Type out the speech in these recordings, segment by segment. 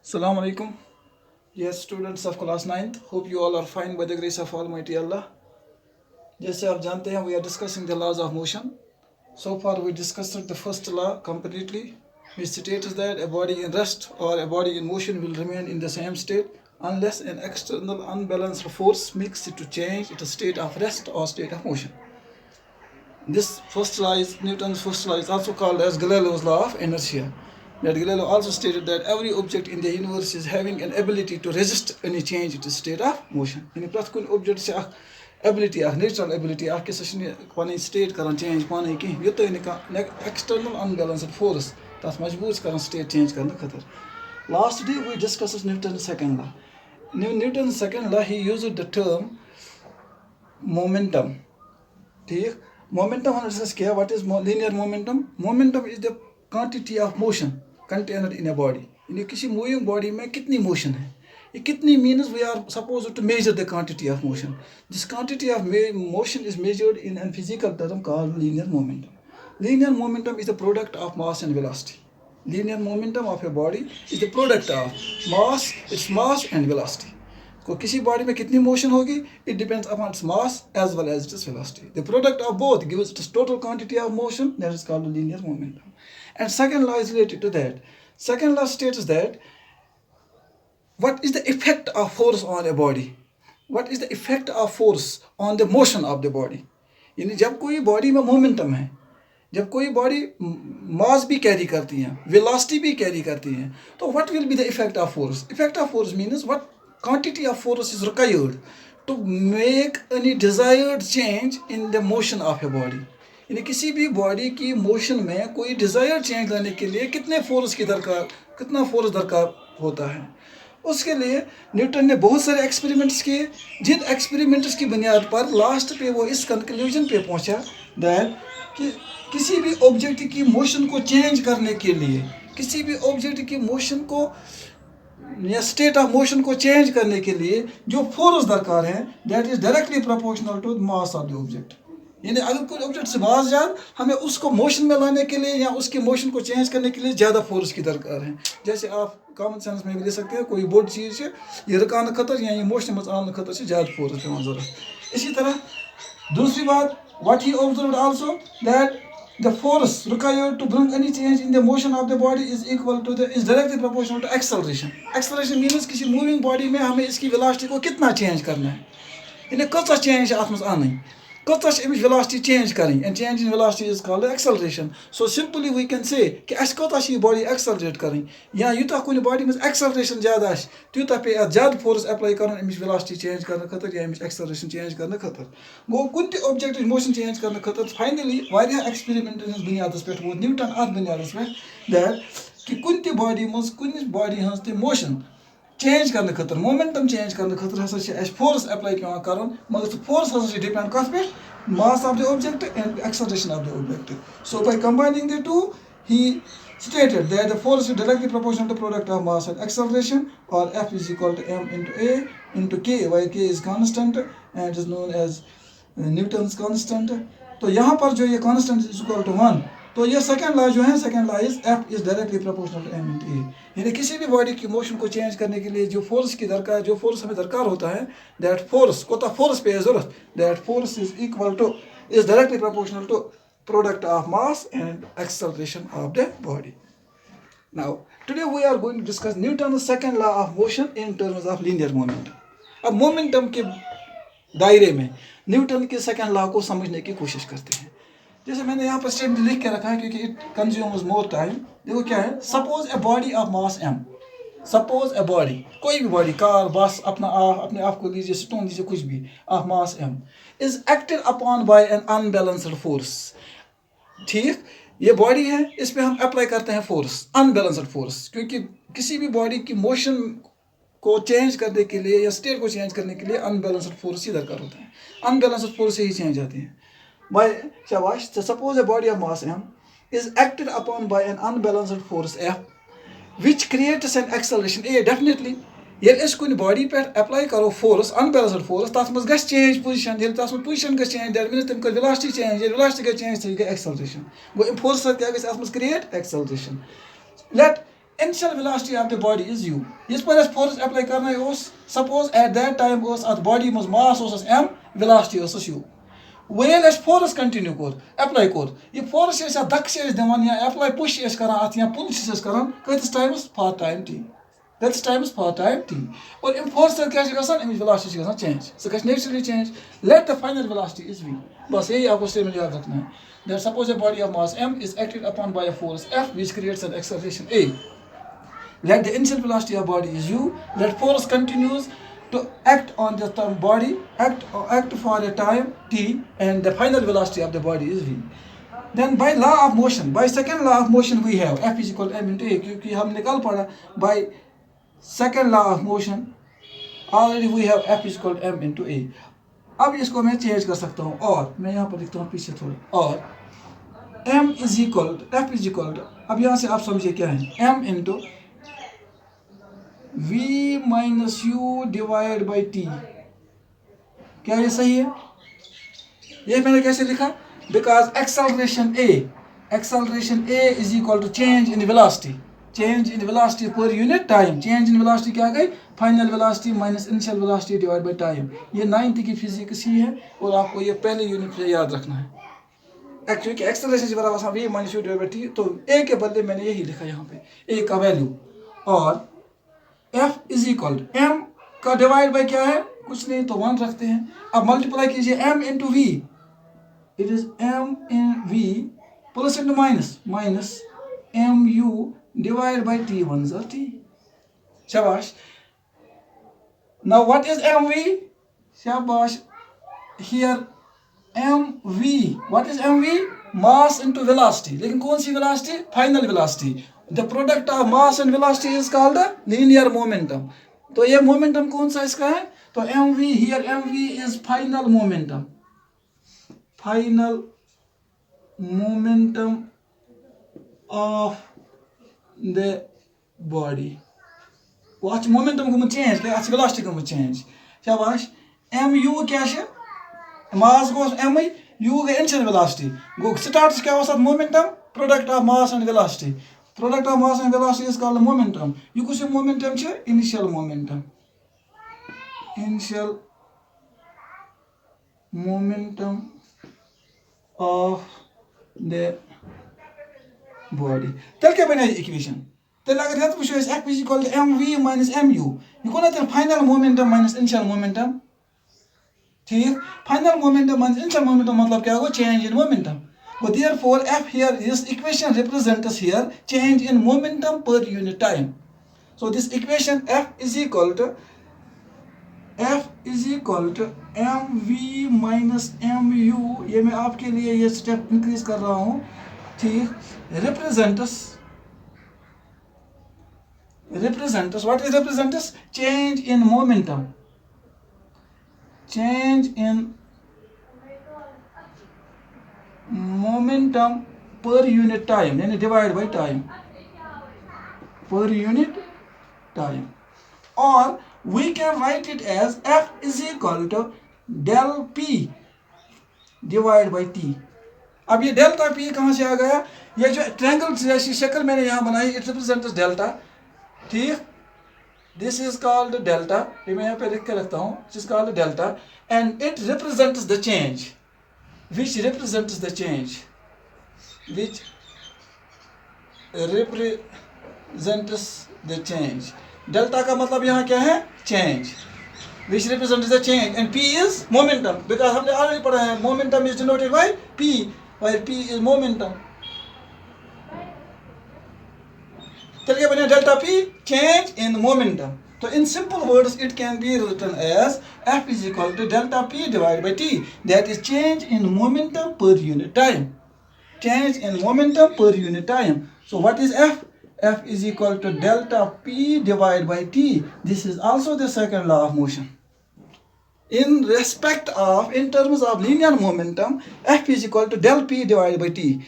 Assalamu alaikum. Yes, students of class 9th. Hope you all are fine by the grace of Almighty Allah. जैसे आप जानते हैं, we are discussing the laws of motion. So far, we discussed the first law completely, which states that a body in rest or a body in motion will remain in the same state unless an external unbalanced force makes it to change its state of rest or state of motion. This first law is Newton's first law, is also called as Galileo's law of inertia. That Galileo also stated that every object in the universe is having an ability to resist any change in its state of motion. In प्रति कुन object से ability natural ability कि सो पन state करन change पाने कहीं युत external unbalanced force तस मजबूर करन state change करने खतर. Last day we discussed Newton's second law. Newton's second law, he used the term momentum. ठीक, momentum हमने discuss किया. What is linear momentum? Momentum is the quantity of motion contained in a body. In किसी moving body में कितनी motion है? ये कितनी means we are supposed to measure the quantity of motion. This quantity of motion is measured in a physical term called linear momentum. Linear momentum is the product of mass and velocity. Linear momentum of a body is the product of its mass and velocity. को किसी body में कितनी motion होगी, it depends upon its mass as well as its velocity. The product of both gives its total quantity of motion, that is called linear momentum. And second law is related to that. Second law states that what is the effect of force on a body? What is the effect of force on the motion of the body? यानी जब कोई body में momentum है, जब कोई body mass भी carry करती है, वेलोसिटी भी कैरी करती है, तो what will be the effect of force? Effect of force means what quantity of force is required to make any desired change in the motion of a body. यानी किसी भी body की motion में कोई desired change लाने के लिए कितना फोर्स दरकार होता है. उसके लिए न्यूटन ने बहुत सारे एक्सपेरिमेंट्स किए, जिन एक्सपेरिमेंट्स की बुनियाद पर लास्ट पे वो इस कंक्लूजन पे पहुंचा दैट कि किसी भी ऑब्जेक्ट की मोशन को चेंज करने के लिए, किसी भी ऑब्जेक्ट की मोशन को या स्टेट ऑफ मोशन को चेंज करने के लिए जो फोर्स दरकार है, that is directly proportional to the mass of the object. यानी अगर कोई ऑब्जेक्ट से मास ज़्यादा, हमें उसको मोशन में लाने के लिए या उसकी मोशन को चेंज करने के लिए ज़्यादा फोर्स की दरकार है. जैसे आप कॉमन सेंस में भी ले सकते हैं, कोई बोर्ड चीज़ है ये रकान खतर या ये मोशन में आने खतर से ज़्यादा फोर्स पेवान ज़रूरत. इसी तरह दूसरी बात, what he observed also that the force required to bring any change in the motion of the body is directly proportional to acceleration. Acceleration means किसी moving body में हमें इसकी velocity को कितना change करना है, यानी कौन change है आत्मस आने, कौन एमिच velocity change करें, and change in velocity is called acceleration. So simply we can say कि अस कौन ये body accelerate करें, या यूता कोई body में acceleration ज़्यादा है, त्यूता पे ज़्यादा force apply करना एमिच velocity change करने खतर या एमिच acceleration change करने खतर. गो कुन ते object motion change करने खतर finally वारिया experiment हंस बुनियादस पे वो न्यूटन आत बुनियादस पे that कि कुन ते body में कुन body हंस ते motion चेंज करने खतर, मोमेंटम चेंज करने खतर हसा छ एस फोर्स अप्लाई पेवान करन, मगर फोर्स हसा डिपेंड कस पे, मास of the object and acceleration of the object. So by combining the two he stated that the force is directly proportional to product of mass and acceleration, or F is equal to m into a into k, where k is constant and it is known as Newton's constant. तो यहाँ पर जो ये constant is equal to 1, तो ये second law जो है, second law is F is directly proportional to M into A. यानी किसी भी बॉडी की मोशन को चेंज करने के लिए जो फोर्स की दरकार, जो फोर्स हमें दरकार होता है, दैट फोर्स कोता फोर्स पे जरूरत, that force is equal to is directly proportional to product of mass and acceleration of the body. Now today we are going to discuss Newton's second law of motion in terms of linear momentum. अब momentum के दायरे में Newton के second law को समझने की कोशिश करते हैं. जैसे मैंने यहाँ पर स्टेटमेंट लिख के रखा है क्योंकि इट कंज्यूम्स मोर टाइम. देखो क्या है, suppose a body of mass m, suppose a body, कोई भी बॉडी, कार, बस, अपने आप को लीजिए, स्टोन लीजिए, कुछ भी, of mass m is acted upon bye N unbalanced force. ठीक, ये बॉडी है, इस पे हम अप्लाई करते हैं फोर्स, अनबैलेंस्ड फोर्स, क्योंकि किसी भी बॉडी की मोशन को चेंज करने के लिए या स्टेट को चेंज करने के लिए अनबैलेंस्ड फोर्स ही दरकार होता है. अनबैलेंस्ड फोर्स से ही चेंज आती है. By Shabash, suppose a body of mass m is acted upon by an unbalanced force F, which creates an acceleration A. Definitely, ये इस कोई बॉडी पे अप्लाई करो फोर्स, अनबैलेंस्ड फोर्स, तस मज गस चेंज पोजीशन, ये तस मज पोजीशन गस चेंज, दैट मींस तम कर वेलोसिटी चेंज, ये वेलोसिटी गस चेंज, तो ये एक्सेलरेशन. वो फोर्स क्या गस तस मज create acceleration. Let initial velocity of the body is u. This पर force apply करना है suppose at that time at body was mass m, velocity u. Where as force continue core apply core ये force ऐसा दक से दिवान या apply push ऐसा करा आती या pull से ऐसा करा किस time for time t. That time is for time t. और in force क्या है गसान image velocity गसान change. So कैसे naturally change. Let the final velocity is v. बस यही आपको statement याद रखना है. That suppose a body of mass m is acted upon by a force f which creates an acceleration a. Let the initial velocity of body is u. Let force continues to act on the body, act for a time t, and the final velocity of the body is v. Then by law of motion, by second law of motion we have F is equal to m into a. क्योंकि हम निकाल पड़ा by second law of motion already we have F is equal to m into a. अब इसको मैं change कर सकता हूँ और मैं यहाँ पर लिखता हूँ पीछे थोड़ा और m is equal to F is equal to अब यहाँ से आप समझिए क्या है m into v minus u divided by t. क्या ये सही है? ये मैंने कैसे लिखा? Because acceleration a is equal to change in velocity. Change in velocity per unit time. Change in velocity क्या गई? Final velocity minus initial velocity divided by time. ये 9th की फिजिक्स ही है और आपको ये पहले यूनिट से याद रखना है. एक्चुअली एक्सेलरेशन बराबर v minus u divided by t. तो a के बदले मैंने यही लिखा यहाँ पे a का वैल्यू और F is equal to m का डिवाइड बाय क्या है? कुछ नहीं तो 1 रखते हैं. अब मल्टीप्लाई कीजिए m into v. It is m in v plus into minus mu divided by t 1 are t. Shabash. Now what is mv? Shabash. Here mv. What is mv? Mass into velocity. लेकिन कौन सी velocity? Final velocity. The product of mass and velocity is called the linear momentum. तो ये momentum कौन सा इसका है? तो mv here mv is final momentum. Final momentum of the body. Watch momentum को change क्या? अच्छी velocity को change. शाबाश. mu क्या है? Mass goes m u का initial velocity. Go starts क्या होता है momentum? Product of mass and velocity. Product of mass and velocity is called momentum. You could say momentum is initial momentum. Initial momentum of the body. Tell क्या बना equation? Tell अगर हम पूछे F is equal to mv minus mu. You कौन है final momentum minus initial momentum? ठीक? Final momentum minus initial momentum मतलब क्या होगा? Change in momentum. So therefore, F here, this equation represents here change in momentum per unit time. So this equation F is equal to mv minus mu. ये मैं आपके लिए ये step increase कर रहा हूँ. ठीक? Represents what is represents? Change in momentum. Change in momentum per unit time, यानी divided by time, per unit time. Or we can write it as F is equal to del P divided by T. अब ये delta P कहाँ से आ गया? ये जो triangle जैसी शक्ल मैंने यहाँ बनाई, it represents delta. ठीक? This is called delta. ये मैं यहाँ पे लिख के रखता हूँ. This is called delta, and it represents the change. Which represents the change. Which represents the change. Delta का मतलब यहाँ क्या है? Change. Which represents the change. And P is momentum. Because हमने already पढ़ा है momentum is denoted by P. Where P is momentum. चलिए बने delta P change in momentum. So in simple words, it can be written as F is equal to delta P divided by T. That is change in momentum per unit time. Change in momentum per unit time. So what is F? F is equal to delta P divided by T. This is also the second law of motion. In terms of linear momentum, F is equal to del P divided by T.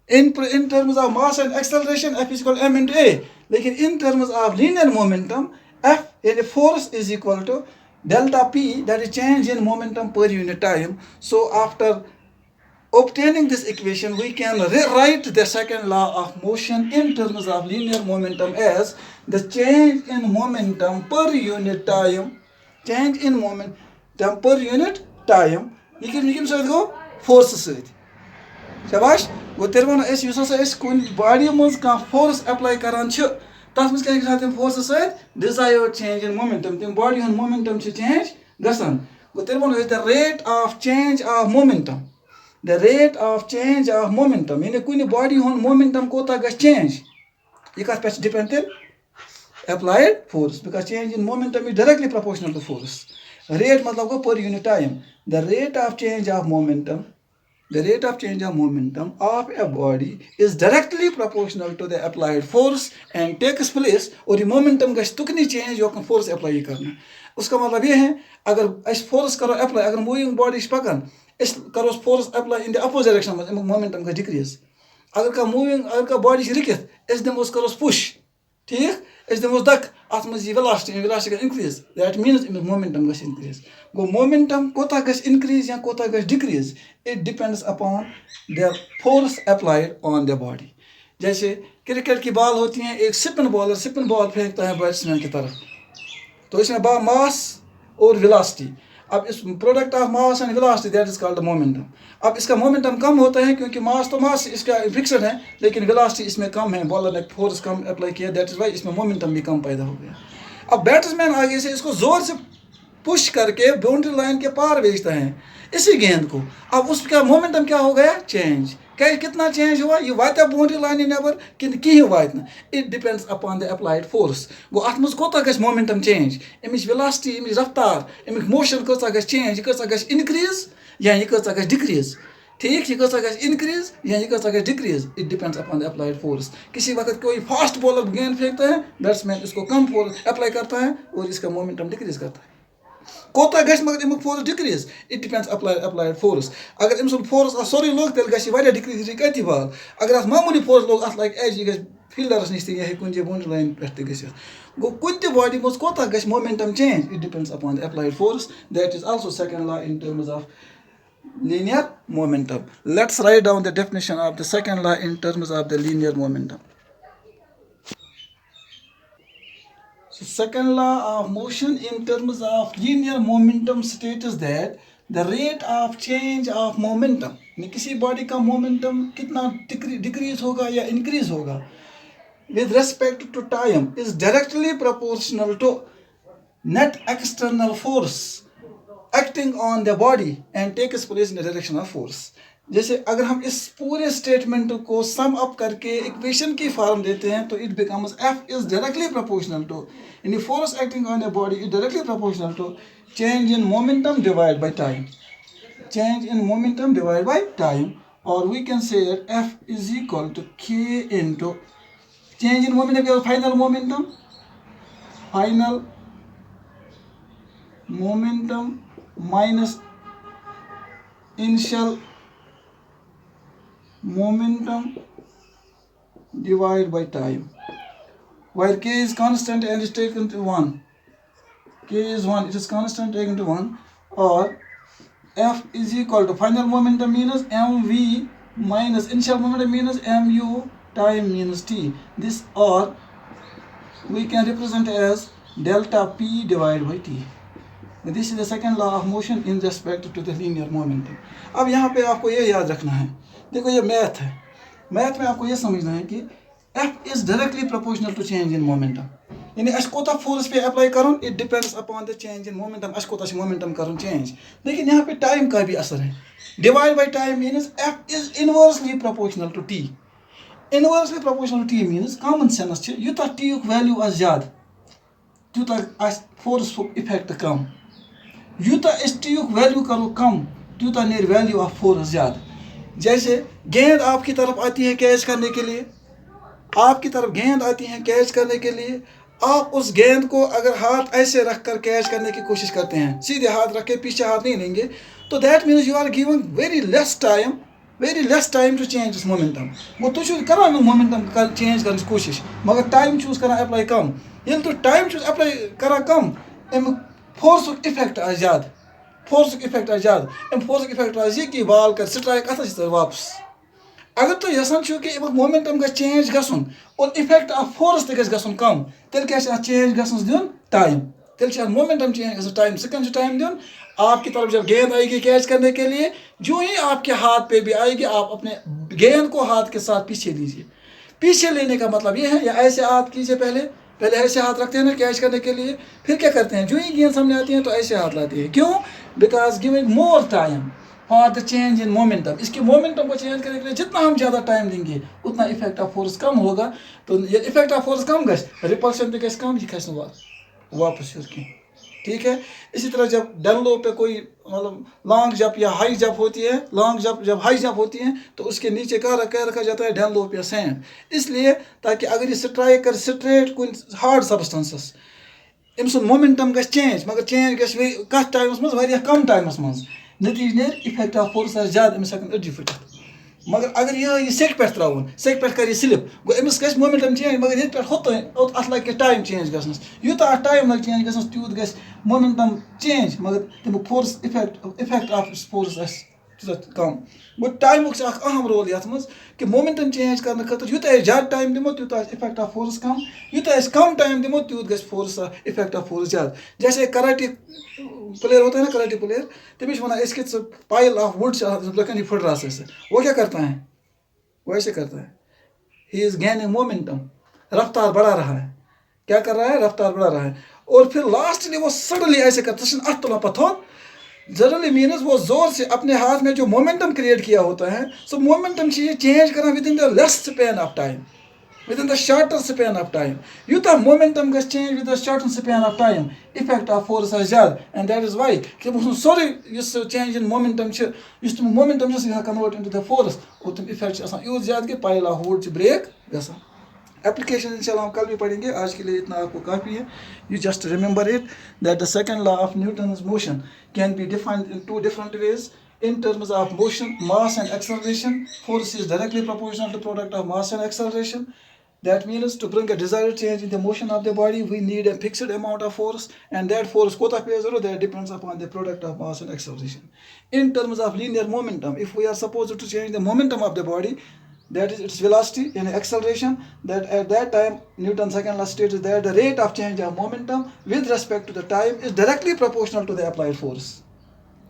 In terms of mass and acceleration, F is equal to m into a. Lekin in terms of linear momentum, F in a force is equal to delta P, that is change in momentum per unit time. So after Obtaining this equation, we can rewrite the second law of motion in terms of linear momentum as the change in momentum per unit time. Change in momentum per unit time. You can go force. Shabash. Go तेरे वनो ऐस use हसा ऐस कुन body मज का force apply करान छ तस मज क्या तम फोर्स सहित डिजायर्ड चेंज इन मोमेंटम तम बॉडी हन मोमेंटम छ चेंज गसन गो तेरे वनो the rate of change of momentum the rate of change of momentum यानी कुन बॉडी हन मोमेंटम कोता गस चेंज ये कत पे depend applied force because change in momentum is directly proportional to force. Rate मतलब को per unit time. The rate of change of momentum of a body is directly proportional to the applied force and takes place और ये momentum गस तुकनी change जो force apply करना उसका मतलब ये है अगर इस force करो apply अगर moving body पकन इस करो force apply in the opposite direction में momentum का decrease अगर का moving अगर का body रिकित इस दिन उस करो push ठीक इस दिन उस दक at मज velocity का increase that means momentum Gus increase go momentum कोता गस increase या कोता गस decrease it depends upon the force applied on the body जैसे क्रिकेट की बॉल होती है एक स्पिन बॉल फेंकता है बैट्समैन की तरफ तो इसमें मास और वेलोसिटी अब इस product of mass and velocity that is called momentum अब इसका मोमेंटम कम होता है क्योंकि मास इसका फिक्स्ड है लेकिन वेलोसिटी इसमें कम है बॉलर ने फोर्स कम अप्लाई किया दैट इज व्हाई इसमें मोमेंटम भी कम पैदा हो गया अब बैट्समैन आगे से इसको जोर से पुश करके बाउंड्री लाइन के पार भेजता है इसी गेंद को अब उसका मोमेंटम क्या हो गया चेंज क्या कितना चेंज हुआ ये वाता बाउंड्री लाइन नेबर कि वात it depends upon the applied force गो अत मज कोता गस मोमेंटम चेंज अमिच वेलोसिटी अमिच रफ्तार अमिच मोशन कसा गस चेंज ये कसा गस इंक्रीज या ये कसा गस डिक्रीज ठीक ये कसा गस इंक्रीज या ये कसा गस decrease it depends upon the applied force किसी वक्त कोई फास्ट बॉलर गेंद फेंकता है बैट्समैन इसको कम फोर्स अप्लाई करता है और इसका मोमेंटम डिक्रीज करता है कोता गस मगर अमुक force decrease it depends applied force अगर अम सुन फोर्स सोरी लोग तेल गस वारिया डिक्रीज कति बाल अगर अस मामूली फोर्स लोग अस लाइक एज गस फील्डरस निश ये कुन जे बाउंड्री लाइन पे गस गो कुन ते बॉडी मज कोता गस momentum change it depends upon the applied force that is also second law in terms of linear momentum. Let's write down the definition of the second law in terms of the linear momentum. So second law of motion in terms of linear momentum states that the rate of change of momentum किसी body का momentum कितना decrease होगा या increase होगा with respect to time is directly proportional to net external force acting on the body and takes place in the direction of force. जैसे अगर हम इस पूरे स्टेटमेंट को सम अप करके इक्वेशन की फॉर्म देते हैं तो it becomes F is directly proportional to any force acting on the body is directly proportional to change in momentum divided by time. Change in momentum divided by time, or we can say that F is equal to K into change in momentum final momentum minus initial momentum divided by time where K is constant and is taken to 1 K is 1 it is constant taken to 1 or F is equal to final momentum minus mv minus initial momentum minus mu time minus t this or we can represent as delta p divided by t. This is the second law of motion in respect to the linear momentum. अब यहाँ पे आपको ये याद रखना है देखो ये मैथ है मैथ में आपको ये समझना है कि F is directly proportional to change in momentum यानी अस कोता फोर्स पे अप्लाई करूँ it depends upon the change in momentum अस कोता momentum करूँ change लेकिन यहाँ पे टाइम का भी असर है divide by time means F is inversely proportional to T inversely proportional to T means common sense छ युता T युक वैल्यू अस ज्यादा युता अस फोर्स इफेक्ट कम यूता इस टी युक वैल्यू करो कम यूता नेर वैल्यू ऑफ फोर्स ज़्यादा जैसे गेंद आपकी तरफ आती है कैच करने के लिए आपकी तरफ गेंद आती है कैच करने के लिए आप उस गेंद को अगर हाथ ऐसे रख कर कैच करने की कोशिश करते हैं सीधे हाथ रख के पीछे हाथ नहीं लेंगे तो that means you are given very less time to change this momentum वो तुम करान मोमेंटम चेंज करने की कोशिश मगर टाइम चूज करान अप्लाई कम ये तो टाइम चूज अप्लाई करा कम फोर्स इफेक्ट आ ज्यादा फोर्स इफेक्ट ज्यादा फोर्स इफेक्ट यह कि बाल कर स्ट्राइक अत वापस अगर तुम यसान कि मोमेंटम ग चेंज गसन और इफेक्ट ऑफ फोर्स तम तेल क्या चेंज गसन दिन टाइम तेल मोमेंटम चेंज ग टाइम सह टाइम दिन आपकी तरफ जब गेंद आएगी कैच करने के लिए जो ही आपके हाथ पे भी आएगी आप अपने गेंद को हाथ के साथ पीछे लीजिए। पीछे लेने का मतलब ये है या ऐसे हाथ कीजिए पहले पहले ऐसे हाथ रखते हैं ना कैच करने के लिए, फिर क्या करते हैं जो ही गेंद सामने आती है तो ऐसे हाथ लाते हैं। क्यों? Because giving more time for the change in momentum. इसके मोमेंटम को चेंज करने के लिए जितना हम ज़्यादा टाइम देंगे उतना इफेक्ट ऑफ फोर्स कम होगा। तो ये इफेक्ट ऑफ फोर्स कम गस रिपल्शन गस कम, ये खस वापस की। ठीक है। इसी तरह जब डल्लो पे कोई मतलब लॉन्ग जंप या हाई जंप होती है, लॉन्ग जंप जब हाई जंप होती है तो उसके नीचे क्या रखा जाता है डल्लो पे सैंड, इसलिए ताकि अगर ये स्ट्राइक कर स्ट्रेट कुछ हार्ड सबस्टेंसेस अम मोमेंटम गस चेंज, मगर चेंज गस कत टाइमस मज कम टाइमस मज नतीज ने इफेक्ट ऑफ फोर्स ज्यादा अमिस हेकन अड्डी फुट। मगर अगर यह सेक पे त्रावन सेक पे कर स्लिप गो अमिस गस मोमेंटम चेंज, मगर ये पे होत अत लगे टाइम चेंज गसनस यूता टाइम लगे चेंज गसनस त्यूत गस मोमेंटम चेंज, मगर तम फोर्स इफेक्ट ऑफ फोर्स कम। गो टाइम अहम रोल ये कि मोमेंटम चेंज करने खतर यूत ज्यादा टाइम दिमो त्यूत इफेक्ट ऑफ फोर्स कम, यूत कम टाइम दिमो त्यूत गस फोर्स इफेक्ट ऑफ फोर्स ज्यादा। जैसे कराटे प्लेयर होता है ना, कराटे प्लेयर तमिस वन इस pile of would say foot रहा से वो क्या करता है, वो ऐसे करता है ही इज गेनिंग मोमेंटम, रफ्तार बढ़ा रहा है। क्या कर रहा है? रफ्तार बढ़ा रहा है। और फिर लास्टली वो सडनली ऐसे करता है अत तुला पथो जनरली मीनस वो जोर से अपने हाथ में जो मोमेंटम क्रिएट किया होता है सो मोमेंटम ये चेंज करना with in the less span of time, within the shorter span of time. Yuta momentum gets changed with the shorter span of time. Effect of force is ज्यादा, and that is why sorry yes change in momentum yes तुम momentum just convert into the force और तुम effect आसान use ज्यादा के pile of would break गसा। Application इंशाल्लाह हम कल भी पढ़ेंगे, आज के लिए इतना आपको काफ़ी है। You just remember it that the second law of Newton's motion can be defined in two different ways in terms of motion, mass and acceleration. Force is directly proportional to product of mass and acceleration. That means to bring a desired change in the motion of the body, we need a fixed amount of force, and that force kota plays a role that depends upon the product of mass and acceleration. In terms of linear momentum, if we are supposed to change the momentum of the body, that is its velocity and acceleration, that at that time Newton's second law states that the rate of change of momentum with respect to the time is directly proportional to the applied force.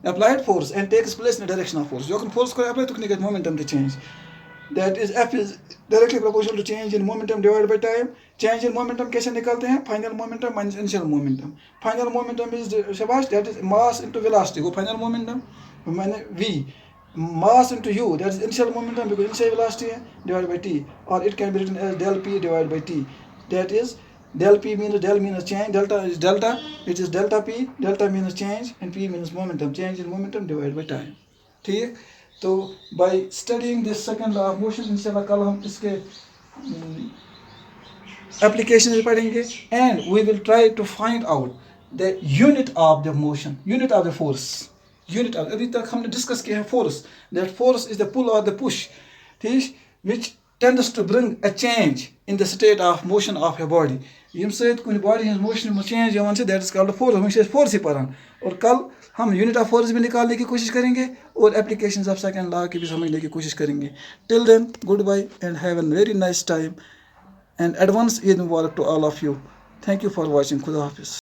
Applied force and takes place in the direction of force. जो force को apply तो कितने get momentum to change. That is F is directly proportional to change in momentum divided by time. Change in momentum कैसे निकालते हैं? Final momentum minus initial momentum. Final momentum is शाबाश that is mass into velocity. वो final momentum मैंने V mass into u that is initial momentum because initial velocity है divided by t, or it can be written as del p divided by t. That is del p means del means change, delta is delta, it is delta p, delta means change and p means momentum, change in momentum divided by time. ठीक, तो by studying this second law of motion इंशाल्लाह कल हम इसके applications पढ़ेंगे and we will try to find out the unit of the motion, unit of the force, unit of अभी तक हमने डिस्कस किया है force, that force is the pull or the push, ठीक, which tends to bring a change in the state of motion of a body. यम सहित कुछ body हज motion में चेंज यवान से दैट इज कॉल्ड फोर्स। हम फोर्स ही पढ़ान और कल हम यूनिट ऑफ फोर्स भी निकालने की कोशिश करेंगे और एप्लीकेशंस ऑफ सेकंड लॉ की भी समझने की कोशिश करेंगे। Till then good bye and have a very nice time and advance Eid मुबारक to all of you. Thank you for watching. खुदा हाफिज़।